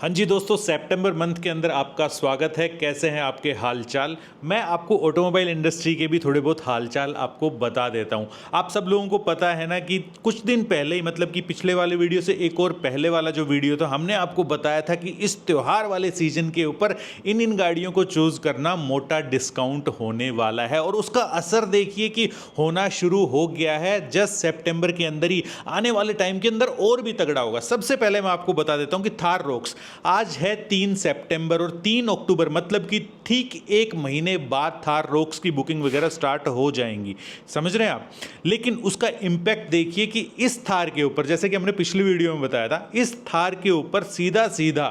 हाँ जी दोस्तों, सितंबर मंथ के अंदर आपका स्वागत है। कैसे हैं आपके हालचाल? मैं आपको ऑटोमोबाइल इंडस्ट्री के भी थोड़े बहुत हालचाल आपको बता देता हूं। आप सब लोगों को पता है ना कि कुछ दिन पहले ही, मतलब कि पिछले वाले वीडियो से एक और पहले वाला जो वीडियो था, हमने आपको बताया था कि इस त्यौहार वाले सीजन के ऊपर इन गाड़ियों को चूज करना मोटा डिस्काउंट होने वाला है। और उसका असर देखिए कि होना शुरू हो गया है। जस्ट सितंबर के अंदर ही, आने वाले टाइम के अंदर और भी तगड़ा होगा। सबसे पहले मैं आपको बता देता हूं कि थार रोक्स आज है 3 सितंबर और 3 अक्टूबर, मतलब कि ठीक एक महीने बाद थार रोक्स की बुकिंग वगैरह स्टार्ट हो जाएंगी। समझ रहे हैं आप? लेकिन उसका इंपैक्ट देखिए कि इस थार के ऊपर, जैसे कि हमने पिछली वीडियो में बताया था, इस थार के ऊपर सीधा सीधा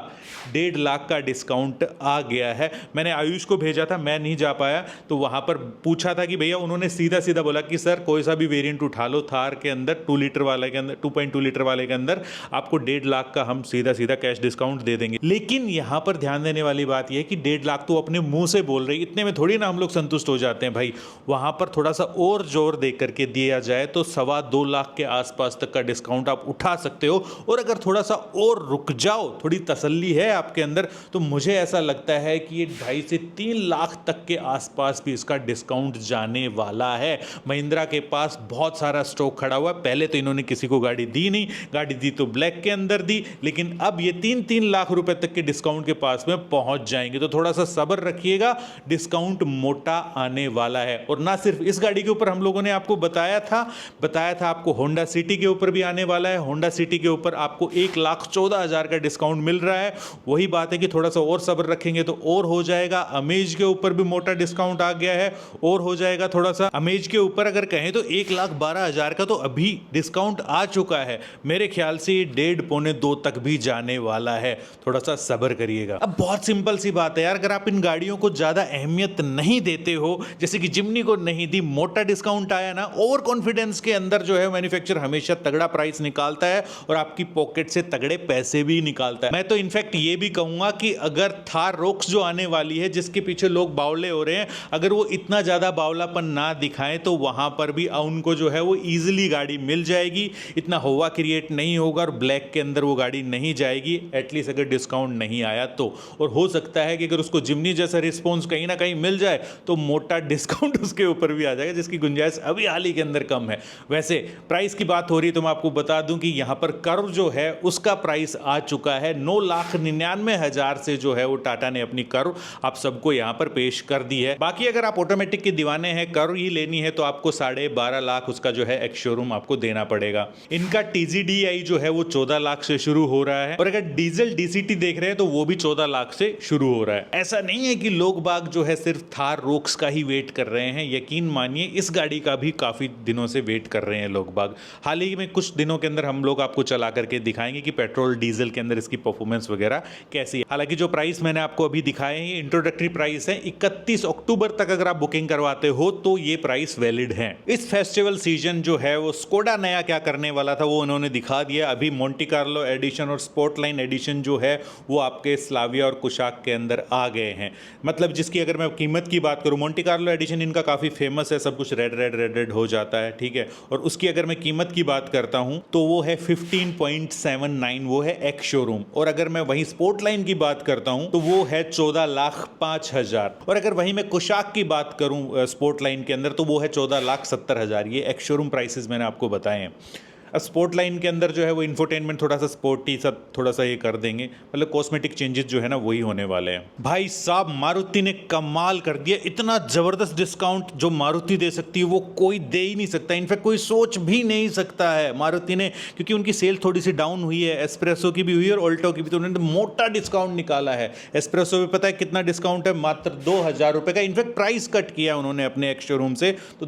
1.5 लाख का डिस्काउंट आ गया है। मैंने आयुष को भेजा था, मैं नहीं जा पाया, तो वहां पर पूछा था कि भैया, उन्होंने सीधा सीधा बोला कि सर कोई सा भी वेरिएंट उठा लो थार के अंदर, 2 लीटर वाले के अंदर, 2.2 लीटर वाले के अंदर आपको 1.5 लाख का हम सीधा सीधा कैश डिस्काउंट दे देंगे। लेकिन यहां पर ध्यान देने वाली बात यह है कि 1.5 लाख तो अपने मुंह से बोल रही, इतने में थोड़ी ना हम लोग संतुष्ट हो जाते हैं भाई। वहां पर थोड़ा सा और जोर दे करके दिया जाए तो 2.25 लाख के आसपास तक का डिस्काउंट आप उठा सकते हो। और अगर थोड़ा सा और रुक जाओ, थोड़ी तसल्ली है आपके अंदर, तो मुझे ऐसा लगता है कि ये 2.5 से 3 लाख तक के आसपास भी इसका डिस्काउंट जाने वाला है। महिंद्रा के पास बहुत सारा स्टॉक खड़ा हुआ है। पहले तो इन्होंने किसी को गाड़ी दी नहीं, गाड़ी दी तो ब्लैक के अंदर दी, लेकिन अब ये 3-3 लाख रुपए तक के डिस्काउंट के पास में पहुंच जाएंगे। तो थोड़ा सा सब्र रखिएगा, डिस्काउंट मोटा आने वाला है। और ना सिर्फ इस गाड़ी के ऊपर हम लोगों ने आपको बताया था आपको होंडा सिटी के ऊपर भी आने वाला है। होंडा सिटी के ऊपर आपको 1,14,000 का डिस्काउंट मिल रहा है। वही बात है कि थोड़ा सा और सब्र रखेंगे तो और हो जाएगा। अमेज के ऊपर भी मोटा डिस्काउंट आ गया है, और हो जाएगा थोड़ा सा। अमेज के ऊपर अगर कहें तो 1,12,000 का तो अभी डिस्काउंट आ चुका है। मेरे ख्याल से 1.5-2 तक भी जाने वाला है। थोड़ा सा सब्र करिएगा। अब बहुत सिंपल सी बात है यार, अगर आप इन गाड़ियों को ज्यादा अहमियत नहीं देते हो, जैसे कि जिम्नी को नहीं दी, मोटा डिस्काउंट आया ना, ओवर कॉन्फिडेंस के अंदर जो है मैन्युफैक्चरर हमेशा तगड़ा प्राइस निकालता है और आपकी पॉकेट से तगड़े पैसे भी निकालता है। मैं तो इनफैक्ट ये भी कहूंगा कि अगर थार रोक्स जो आने वाली है, जिसके पीछे लोग बावले हो रहे हैं, अगर वो इतना ज्यादा बावलापन ना दिखाएं तो वहां पर भी उनको जो है वो इजीली गाड़ी मिल जाएगी। इतना हवा क्रिएट नहीं होगा और ब्लैक के अंदर वो गाड़ी नहीं जाएगी, एटलीस्ट अगर डिस्काउंट नहीं आया तो। और हो सकता है कि अगर उसको जिम्नी जैसा रिस्पॉन्स कहीं ना कहीं मिल जाए तो मोटा डिस्काउंट उसके ऊपर भी आ जाएगा, जिसकी गुंजाइश अभी हाल ही के अंदर कम है। वैसे प्राइस की बात हो रही है तो मैं आपको बता दूं कि यहां पर कर्व जो है उसका प्राइस आ चुका है 9,99,000 से, जो है वो टाटा ने अपनी कर्व आप सबको यहां पर पेश कर दी है। बाकी अगर आप ऑटोमेटिक के दीवाने हैं, कर्व ही लेनी है, तो आपको 12.5 लाख उसका जो है एक्स शोरूम आपको देना पड़ेगा। इनका TZDI जो है वो 14 लाख से शुरू हो रहा है, और अगर डीजल DCT देख रहे हैं तो वो भी 14 लाख से शुरू हो रहा है। ऐसा नहीं है कि लोग बाग जो है सिर्फ थार रोक्स का ही वेट कर रहे हैं, यकीन मानिए इस गाड़ी का भी काफी दिनों से वेट कर रहे हैं लोग बाग। हाल ही में कुछ दिनों के अंदर हम लोग आपको चला करके दिखाएंगे कि पेट्रोल डीजल के अंदर इसकी परफॉर्मेंस वगैरह कैसी है। हालांकि जो प्राइस मैंने आपको अभी दिखाए हैं, इंट्रोडक्टरी प्राइस है। 31 अक्टूबर तक अगर आप बुकिंग करवाते हो तो ये प्राइस वैलिड है। इस फेस्टिवल सीजन जो है वो स्कोडा नया क्या करने वाला था वो उन्होंने दिखा दिया। अभी मोंटी कार्लो एडिशन और स्पोर्टलाइन एडिशन जो है वो आपके स्लाविया और कुशाक के अंदर आ गए हैं। मतलब जिसकी अगर मैं कीमत की बात करूं, मोंटी कार्लो एडिशन इनका काफी फेमस है, सब कुछ रेड रेड रेड रेड हो जाता है, ठीक है। और उसकी अगर मैं कीमत की बात करता हूं तो वो है 15.79, वो है एक्स शोरूम। और अगर मैं वहीं स्पोर्टलाइन की बात करता हूं तो वो है 14,05,000। और अगर वहीं मैं कुशाक की बात करूं स्पोर्टलाइन के अंदर तो वो है 14,70,000। ये एक्स शोरूम प्राइसेस मैंने आपको बताए हैं। अब स्पोर्ट लाइन के अंदर जो है वो इंफोटेनमेंट थोड़ा सा स्पोर्टी सा थोड़ा सा ये कर देंगे, मतलब कॉस्मेटिक चेंजेस जो है ना वही होने वाले हैं। भाई साहब, मारुति ने कमाल कर दिया। इतना जबरदस्त डिस्काउंट जो मारुति दे सकती है वो कोई दे ही नहीं सकता, इनफैक्ट कोई सोच भी नहीं सकता है मारुति ने, क्योंकि उनकी सेल थोड़ी सी डाउन हुई है। एस्प्रेसो की भी हुई है और ऑल्टो की भी, तो उन्होंने मोटा डिस्काउंट निकाला है। एस्प्रेसो में पता है कितना डिस्काउंट है? मात्र 2,000 रुपये का। इनफैक्ट प्राइस कट किया उन्होंने अपने एक्स शोरूम से, तो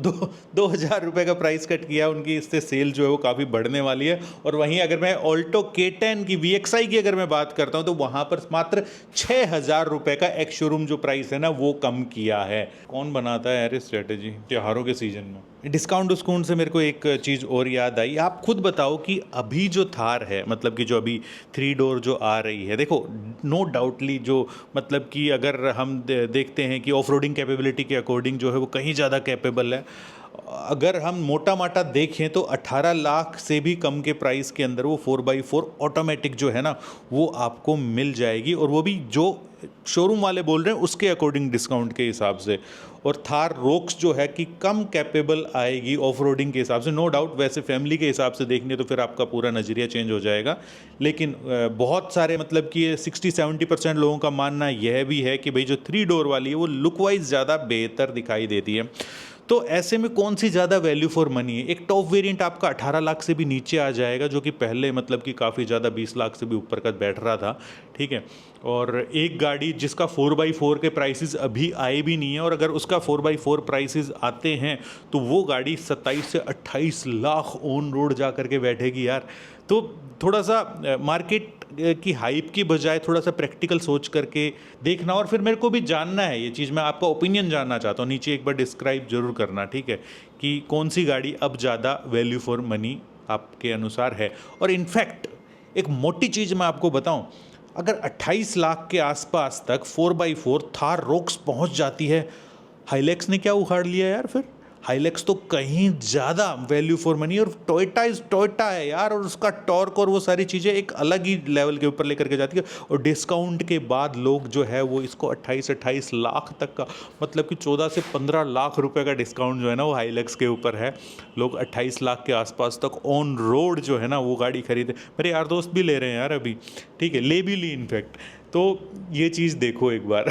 2,000 रुपये का प्राइस कट किया उनकी। इससे सेल जो है वो काफ़ी बढ़ने वाली है। और वहीं अगर मैं ऑल्टो K10 की VXI की अगर मैं बात करता हूं तो वहां पर मात्र 6,000 रुपए का एक्स शोरूम जो प्राइस है ना वो कम किया है। कौन बनाता है यार स्ट्रेटेजी त्योहारों के सीजन में? डिस्काउंट डिस्काउंट से मेरे को एक चीज़ और याद आई। आप खुद बताओ कि अभी जो थार है, मतलब कि जो अभी 3 डोर जो आ रही है, देखो नो डाउटली जो मतलब कि अगर हम देखते हैं कि ऑफ रोडिंग कैपेबिलिटी के अकॉर्डिंग जो है वो कहीं ज़्यादा कैपेबल है। अगर हम मोटा माटा देखें तो 18 लाख से भी कम के प्राइस के अंदर वो 4x4 ऑटोमेटिक जो है ना वो आपको मिल जाएगी, और वो भी जो शोरूम वाले बोल रहे हैं उसके अकॉर्डिंग डिस्काउंट के हिसाब से। और थार रोक्स जो है कि कम कैपेबल आएगी ऑफ रोडिंग के हिसाब से, नो डाउट। वैसे फैमिली के हिसाब से देखने तो फिर आपका पूरा नज़रिया चेंज हो जाएगा, लेकिन बहुत सारे मतलब कि 60-70% लोगों का मानना यह भी है कि भाई जो 3 डोर वाली है वो लुक वाइज ज़्यादा बेहतर दिखाई देती है। तो ऐसे में कौन सी ज़्यादा वैल्यू फॉर मनी है? एक टॉप वेरिएंट आपका 18 लाख से भी नीचे आ जाएगा, जो कि पहले मतलब कि काफ़ी ज़्यादा 20 लाख से भी ऊपर का बैठ रहा था, ठीक है। और एक गाड़ी जिसका 4x4 के प्राइसेस अभी आए भी नहीं है, और अगर उसका 4x4 प्राइसेस आते हैं तो वो गाड़ी 27 से 28 लाख ऑन रोड जा करके बैठेगी यार। तो थोड़ा सा मार्केट की हाइप की बजाय थोड़ा सा प्रैक्टिकल सोच करके देखना, और फिर मेरे को भी जानना है ये चीज़, मैं आपका ओपिनियन जानना चाहता हूँ। नीचे एक बार डिस्क्राइब जरूर करना, ठीक है, कि कौन सी गाड़ी अब ज़्यादा वैल्यू फॉर मनी आपके अनुसार है। और इनफैक्ट एक मोटी चीज़ मैं आपको बताऊँ, अगर 28 लाख के आसपास तक 4x4 थार रोक्स पहुँच जाती है, हाइलेक्स ने क्या उखाड़ लिया यार फिर? हाइलेक्स तो कहीं ज़्यादा वैल्यू फॉर मनी, और टोयोटा है यार, और उसका टॉर्क और वो सारी चीज़ें एक अलग ही लेवल के ऊपर लेकर के जाती है। और डिस्काउंट के बाद लोग जो है वो इसको 28 लाख तक का, मतलब कि 14 से 15 लाख रुपए का डिस्काउंट जो है ना वो हाइलेक्स के ऊपर है। लोग 28 लाख के आसपास तक ऑन रोड जो है ना वो गाड़ी खरीदे। मेरे यार दोस्त भी ले रहे हैं यार अभी, ठीक है, ले भी ली इनफैक्ट। तो ये चीज़ देखो एक बार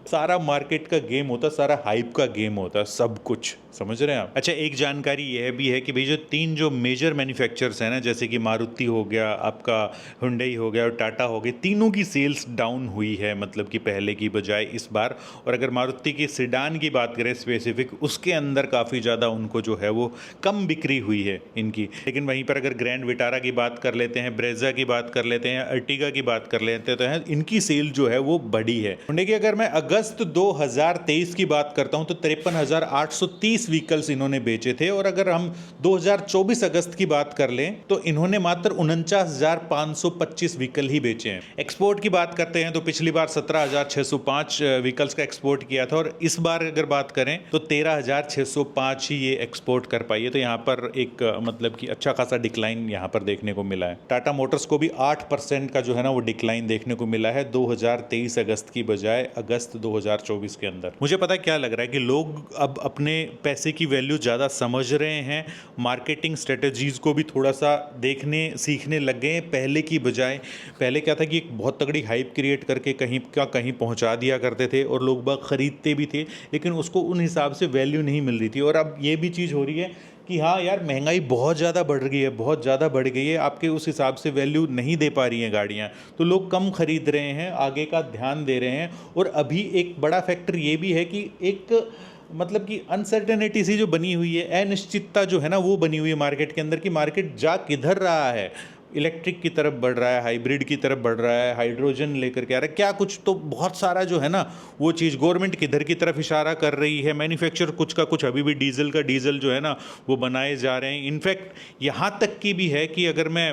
सारा मार्केट का गेम होता, सारा हाइप का गेम होता, सब कुछ समझ रहे हैं आप। अच्छा, एक जानकारी यह भी है कि भाई जो 3 जो मेजर मैन्युफैक्चरर्स हैं ना, जैसे कि मारुति हो गया, आपका हुंडई हो गया और टाटा हो गया, तीनों की सेल्स डाउन हुई है, मतलब कि पहले की बजाय इस बार। और अगर मारुति की सेडान की बात करें स्पेसिफिक, उसके अंदर काफ़ी ज़्यादा उनको जो है वो कम बिक्री हुई है इनकी। लेकिन वहीं पर अगर ग्रैंड विटारा की बात कर लेते हैं, ब्रेजा की बात कर लेते हैं, अर्टिगा की बात कर लेते हैं, तो इनकी सेल जो है वो बढ़ी है। हुंडई की अगर मैं अगस्त 2023 की बात करता हूं तो 53,830 व्हीकल्स इन्होंने बेचे थे। और अगर हम 2024 अगस्त की बात कर लें तो इन्होंने मात्र 49,525 व्हीकल ही बेचे हैं। एक्सपोर्ट की बात करते हैं तो पिछली बार 17,605 व्हीकल्स का एक्सपोर्ट किया था, और इस बार अगर बात करें तो 13,605 ही ये एक्सपोर्ट कर पाई है। तो यहाँ पर एक मतलब कि अच्छा खासा डिक्लाइन यहाँ पर देखने को मिला है। टाटा मोटर्स को भी 8% का जो है ना वो डिक्लाइन देखने को मिला है 2023 अगस्त की बजाय अगस्त 2024 के अंदर। मुझे पता है क्या लग रहा है कि लोग अब अपने पैसे की वैल्यू ज़्यादा समझ रहे हैं, मार्केटिंग स्ट्रेटजीज़ को भी थोड़ा सा देखने सीखने लग गए हैं पहले की बजाय। पहले क्या था कि एक बहुत तगड़ी हाइप क्रिएट करके कहीं का कहीं पहुंचा दिया करते थे और लोग बाग खरीदते भी थे, लेकिन उसको उन हिसाब से वैल्यू नहीं मिल रही थी। और अब ये भी चीज़ हो रही है कि हाँ यार, महंगाई बहुत ज़्यादा बढ़ गई है, बहुत ज़्यादा बढ़ गई है, आपके उस हिसाब से वैल्यू नहीं दे पा रही हैं गाड़ियाँ, तो लोग कम खरीद रहे हैं, आगे का ध्यान दे रहे हैं। और अभी एक बड़ा फैक्टर ये भी है कि एक मतलब कि अनसर्टेनिटी सी जो बनी हुई है, अनिश्चितता जो है ना वो बनी हुई है मार्केट के अंदर, कि मार्केट जा किधर रहा है। इलेक्ट्रिक की तरफ बढ़ रहा है, हाइब्रिड की तरफ बढ़ रहा है, हाइड्रोजन लेकर के आ रहा है, क्या कुछ तो बहुत सारा जो है ना वो चीज़। गवर्नमेंट किधर की तरफ इशारा कर रही है, मैन्युफैक्चर कुछ का कुछ अभी भी डीजल जो है ना वो बनाए जा रहे हैं। इनफैक्ट यहाँ तक की भी है कि अगर मैं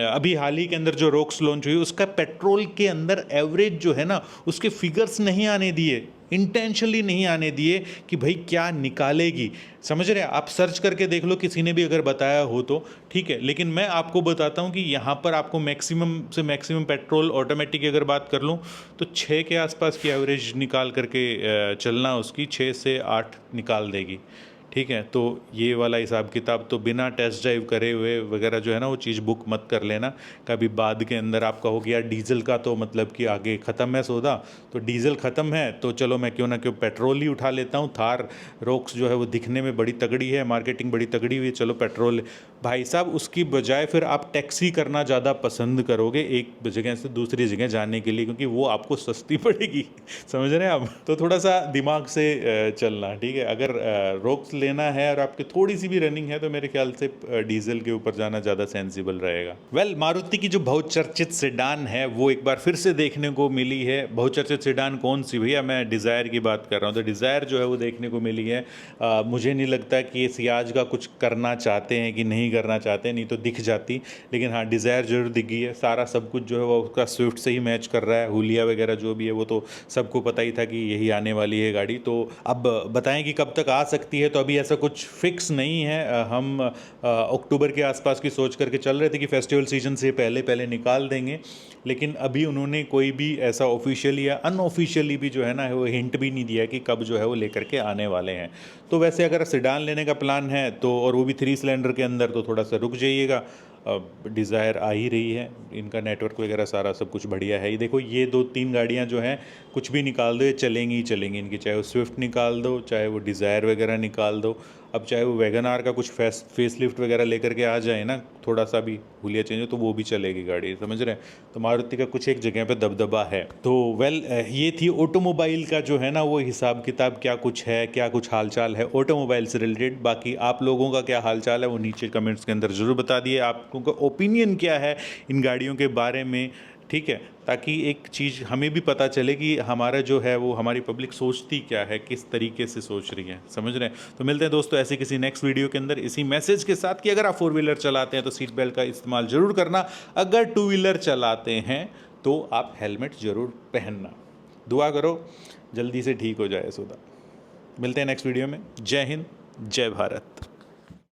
अभी हाल ही के अंदर जो रोक्स लॉन्च हुई उसका पेट्रोल के अंदर एवरेज जो है ना उसके फिगर्स नहीं आने दिए, इंटेंशनली नहीं आने दिए कि भाई क्या निकालेगी। समझ रहे हैं आप? सर्च करके देख लो, किसी ने भी अगर बताया हो तो ठीक है, लेकिन मैं आपको बताता हूँ कि यहाँ पर आपको मैक्सिमम से मैक्सिमम पेट्रोल ऑटोमेटिक की अगर बात कर लूँ तो 6 के आसपास की एवरेज निकाल करके चलना, उसकी 6 से 8 निकाल देगी, ठीक है। तो ये वाला हिसाब किताब तो बिना टेस्ट ड्राइव करे हुए वगैरह जो है ना वो चीज़ बुक मत कर लेना। कभी बाद के अंदर आपका हो गया डीजल का तो मतलब कि आगे ख़त्म है सौदा, तो डीजल ख़त्म है तो चलो मैं क्यों ना क्यों पेट्रोल ही उठा लेता हूँ। थार रोक्स जो है वो दिखने में बड़ी तगड़ी है, मार्केटिंग बड़ी तगड़ी हुई है, चलो पेट्रोल। भाई साहब उसकी बजाय फिर आप टैक्सी करना ज़्यादा पसंद करोगे एक जगह से दूसरी जगह जाने के लिए, क्योंकि वो आपको सस्ती पड़ेगी। समझ रहे हैं आप? तो थोड़ा सा दिमाग से चलना, ठीक है। अगर रोक्स लेना है और आपकी थोड़ी सी भी रनिंग है तो मेरे ख्याल से डीजल के ऊपर जाना ज़्यादा सेंसिबल रहेगा। वेल, मारुति की जो बहुचर्चित सेडान है वो एक बार फिर से देखने को मिली है। बहुचर्चित सेडान कौन सी भैया? मैं डिज़ायर की बात कर रहा हूँ। तो डिज़ायर जो है वो देखने को मिली है। मुझे नहीं लगता कि ये सियाज का कुछ करना चाहते हैं कि नहीं करना चाहते, नहीं तो दिख जाती, लेकिन हाँ डिज़ायर जरूर दिख गई है। सारा सब कुछ जो है वो उसका स्विफ्ट से ही मैच कर रहा है, हुलिया वगैरह जो भी है वो तो सबको पता ही था कि यही आने वाली है गाड़ी। तो अब बताएं कि कब तक आ सकती है, तो अभी अभी ऐसा कुछ फिक्स नहीं है। हम अक्टूबर के आसपास की सोच करके चल रहे थे कि फेस्टिवल सीजन से पहले पहले निकाल देंगे, लेकिन अभी उन्होंने कोई भी ऐसा ऑफिशियली या अनऑफिशियली भी जो है ना वो हिंट भी नहीं दिया कि कब जो है वो लेकर के आने वाले हैं। तो वैसे अगर सेडान लेने का प्लान है तो, और वो भी 3 सिलेंडर के अंदर, तो थोड़ा सा रुक जाइएगा। डिज़ायर आ ही रही है, इनका नेटवर्क वगैरह सारा सब कुछ बढ़िया है। ये देखो, ये 2-3 गाड़ियाँ जो हैं कुछ भी निकाल दो ये चलेंगी ही चलेंगी इनकी, चाहे वो स्विफ्ट निकाल दो, चाहे वो डिज़ायर वगैरह निकाल दो, अब चाहे वो वैगन आर का कुछ फेस लिफ्ट वगैरह लेकर के आ जाए ना, थोड़ा सा भी हुलिया चेंज हो तो वो भी चलेगी गाड़ी, समझ रहे हैं। तो मारुति का कुछ एक जगह पे दबदबा है। तो ये थी ऑटोमोबाइल का जो है ना वो हिसाब किताब, क्या कुछ है, क्या कुछ हालचाल है ऑटोमोबाइल से रिलेटेड। बाकी आप लोगों का क्या हालचाल है वो नीचे कमेंट्स के अंदर ज़रूर बता दिए, आपको का ओपिनियन क्या है इन गाड़ियों के बारे में, ठीक है, ताकि एक चीज़ हमें भी पता चले कि हमारा जो है वो हमारी पब्लिक सोचती क्या है, किस तरीके से सोच रही है, समझ रहे हैं। तो मिलते हैं दोस्तों ऐसे किसी नेक्स्ट वीडियो के अंदर इसी मैसेज के साथ कि अगर आप 4 व्हीलर चलाते हैं तो सीट बेल्ट का इस्तेमाल ज़रूर करना, अगर 2 व्हीलर चलाते हैं तो आप हेलमेट ज़रूर पहनना। दुआ करो जल्दी से ठीक हो जाए सौदा। मिलते हैं नेक्स्ट वीडियो में। जय हिंद, जय भारत।